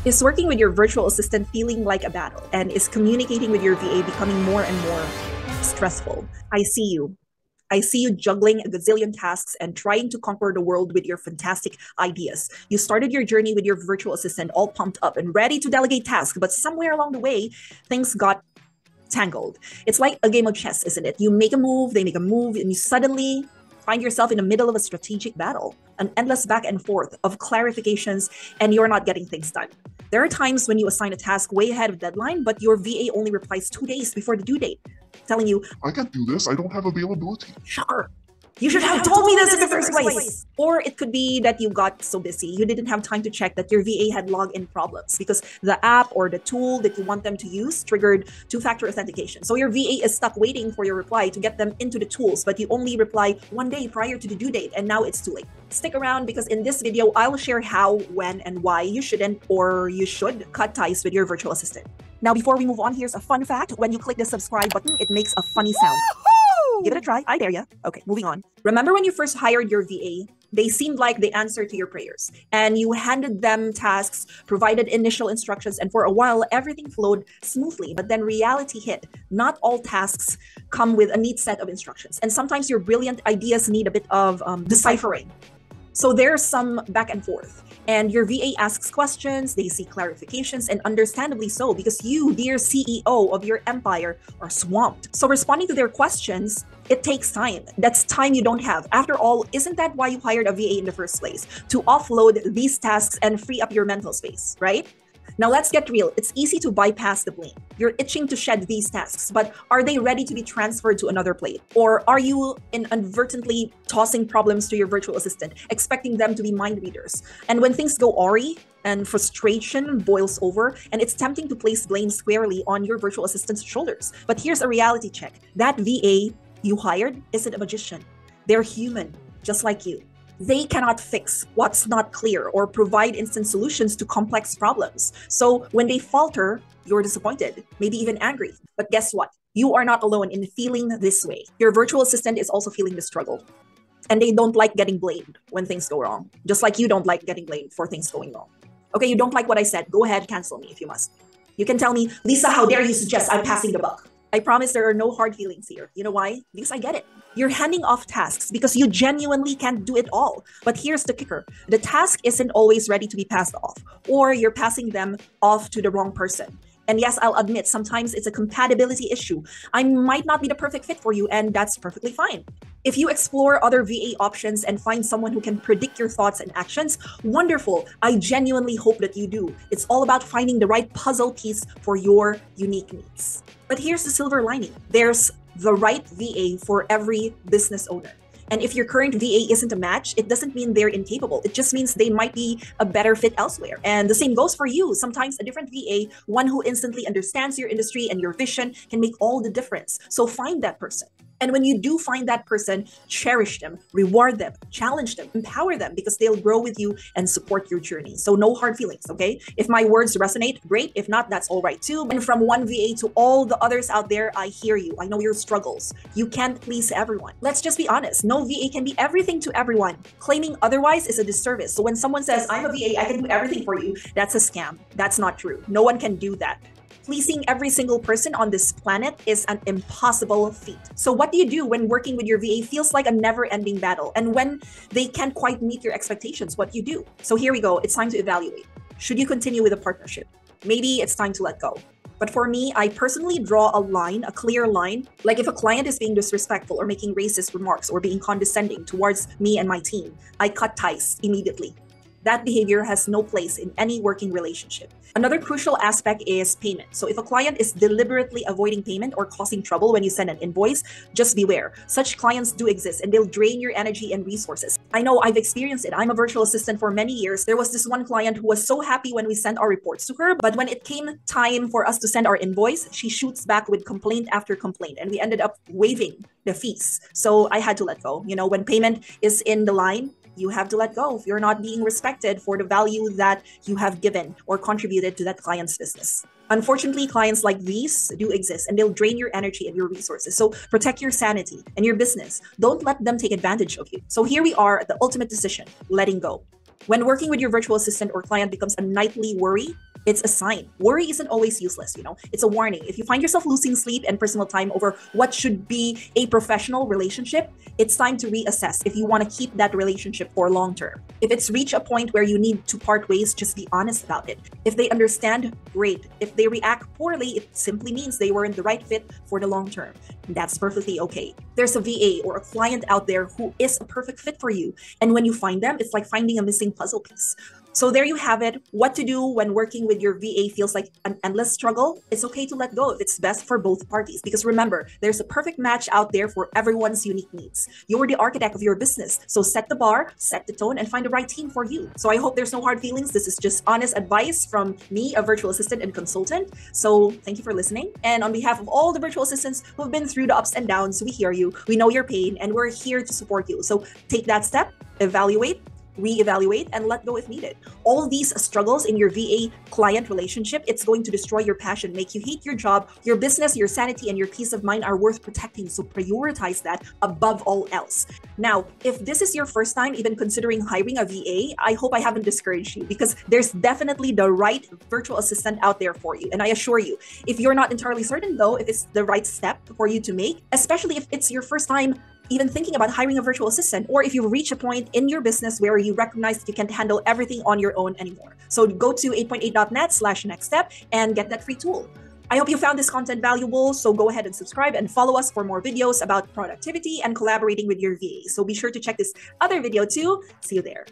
Is working with your virtual assistant feeling like a battle? And is communicating with your VA becoming more and more stressful? I see you. I see you juggling a gazillion tasks and trying to conquer the world with your fantastic ideas. You started your journey with your virtual assistant all pumped up and ready to delegate tasks, but somewhere along the way, things got tangled. It's like a game of chess, isn't it? You make a move, they make a move, and you suddenly find yourself in the middle of a strategic battle, an endless back and forth of clarifications, and you're not getting things done. There are times when you assign a task way ahead of deadline, but your VA only replies 2 days before the due date, telling you, I can't do this, I don't have availability. sure, you should have told me this in the first place. Or it could be that you got so busy, you didn't have time to check that your VA had login problems because the app or the tool that you want them to use triggered two-factor authentication. So your VA is stuck waiting for your reply to get them into the tools, but you only reply 1 day prior to the due date, and now it's too late. Stick around because in this video, I'll share how, when, and why you shouldn't or you should cut ties with your virtual assistant. Now, before we move on, here's a fun fact. When you click the subscribe button, it makes a funny sound. Give it a try. I dare ya. Okay, moving on. Remember when you first hired your VA? They seemed like they answered to your prayers, and you handed them tasks, provided initial instructions, and for a while, everything flowed smoothly. But then reality hit. Not all tasks come with a neat set of instructions, and sometimes your brilliant ideas need a bit of deciphering. So there's some back and forth, and your VA asks questions, they seek clarifications, and understandably so, because you, dear CEO of your empire, are swamped. So responding to their questions, it takes time. That's time you don't have. After all, isn't that why you hired a VA in the first place? To offload these tasks and free up your mental space, right? Now let's get real. It's easy to bypass the blame. You're itching to shed these tasks, but are they ready to be transferred to another plate? Or are you inadvertently tossing problems to your virtual assistant, expecting them to be mind readers? And when things go awry and frustration boils over, and it's tempting to place blame squarely on your virtual assistant's shoulders. But here's a reality check. That VA you hired isn't a magician. They're human, just like you. They cannot fix what's not clear or provide instant solutions to complex problems. So when they falter, you're disappointed, maybe even angry. But guess what? You are not alone in feeling this way. Your virtual assistant is also feeling the struggle. And they don't like getting blamed when things go wrong, just like you don't like getting blamed for things going wrong. Okay, you don't like what I said. Go ahead, cancel me if you must. You can tell me, Lisa, how dare you suggest I'm passing the buck? I promise there are no hard feelings here. You know why? Because I get it. You're handing off tasks because you genuinely can't do it all. But here's the kicker. The task isn't always ready to be passed off, or you're passing them off to the wrong person. And yes, I'll admit, sometimes it's a compatibility issue. I might not be the perfect fit for you, and that's perfectly fine. If you explore other VA options and find someone who can predict your thoughts and actions, wonderful. I genuinely hope that you do. It's all about finding the right puzzle piece for your unique needs. But here's the silver lining. There's the right VA for every business owner. And if your current VA isn't a match, it doesn't mean they're incapable. It just means they might be a better fit elsewhere. And the same goes for you. Sometimes a different VA, one who instantly understands your industry and your vision, can make all the difference. So find that person. And when you do find that person, cherish them, reward them, challenge them, empower them, because they'll grow with you and support your journey. So no hard feelings, okay? If my words resonate, great. If not, that's all right too. And from one VA to all the others out there, I hear you. I know your struggles. You can't please everyone. Let's just be honest. No VA can be everything to everyone. Claiming otherwise is a disservice. So when someone says, I'm a VA, I can do everything for you, that's a scam. That's not true. No one can do that. Pleasing every single person on this planet is an impossible feat. So what do you do when working with your VA feels like a never-ending battle? And when they can't quite meet your expectations, what do you do? So here we go. It's time to evaluate. Should you continue with a partnership? Maybe it's time to let go. But for me, I personally draw a line, a clear line. Like if a client is being disrespectful or making racist remarks or being condescending towards me and my team, I cut ties immediately. That behavior has no place in any working relationship. Another crucial aspect is payment. So if a client is deliberately avoiding payment or causing trouble when you send an invoice, just beware. Such clients do exist and they'll drain your energy and resources. I know, I've experienced it. I'm a virtual assistant for many years. There was this one client who was so happy when we sent our reports to her, but when it came time for us to send our invoice, she shoots back with complaint after complaint, and we ended up waiving the fees. So I had to let go. You know, when payment is in the line, you have to let go if you're not being respected for the value that you have given or contributed to that client's business. Unfortunately, clients like these do exist and they'll drain your energy and your resources. So protect your sanity and your business. Don't let them take advantage of you. So here we are at the ultimate decision, letting go. When working with your virtual assistant or client becomes a nightly worry, It's a sign. Worry isn't always useless, It's a warning. If you find yourself losing sleep and personal time over what should be a professional relationship, it's time to reassess if you want to keep that relationship for long term. If it's reached a point where you need to part ways, just be honest about it. If they understand, great. If they react poorly, it simply means they weren't the right fit for the long term. That's perfectly okay. There's a VA or a client out there who is a perfect fit for you. And when you find them, it's like finding a missing puzzle piece. So there you have it. What to do when working with your VA feels like an endless struggle. It's okay to let go if it's best for both parties. Because remember, there's a perfect match out there for everyone's unique needs. You're the architect of your business. So set the bar, set the tone, and find the right team for you. So I hope there's no hard feelings. This is just honest advice from me, a virtual assistant and consultant. So thank you for listening. And on behalf of all the virtual assistants who've been through the ups and downs, we hear you. We know your pain, and we're here to support you. So take that step, evaluate, reevaluate, and let go if needed. All these struggles in your VA client relationship, it's going to destroy your passion, make you hate your job. Your business, your sanity, and your peace of mind are worth protecting, so prioritize that above all else. Now, if this is your first time even considering hiring a VA, I hope I haven't discouraged you, because there's definitely the right virtual assistant out there for you. And I assure you, if you're not entirely certain though, if it's the right step for you to make, especially if it's your first time even thinking about hiring a virtual assistant, or if you reach a point in your business where you recognize that you can't handle everything on your own anymore. So go to 8.8.net/next step and get that free tool. I hope you found this content valuable, so go ahead and subscribe and follow us for more videos about productivity and collaborating with your VA. So be sure to check this other video too. See you there.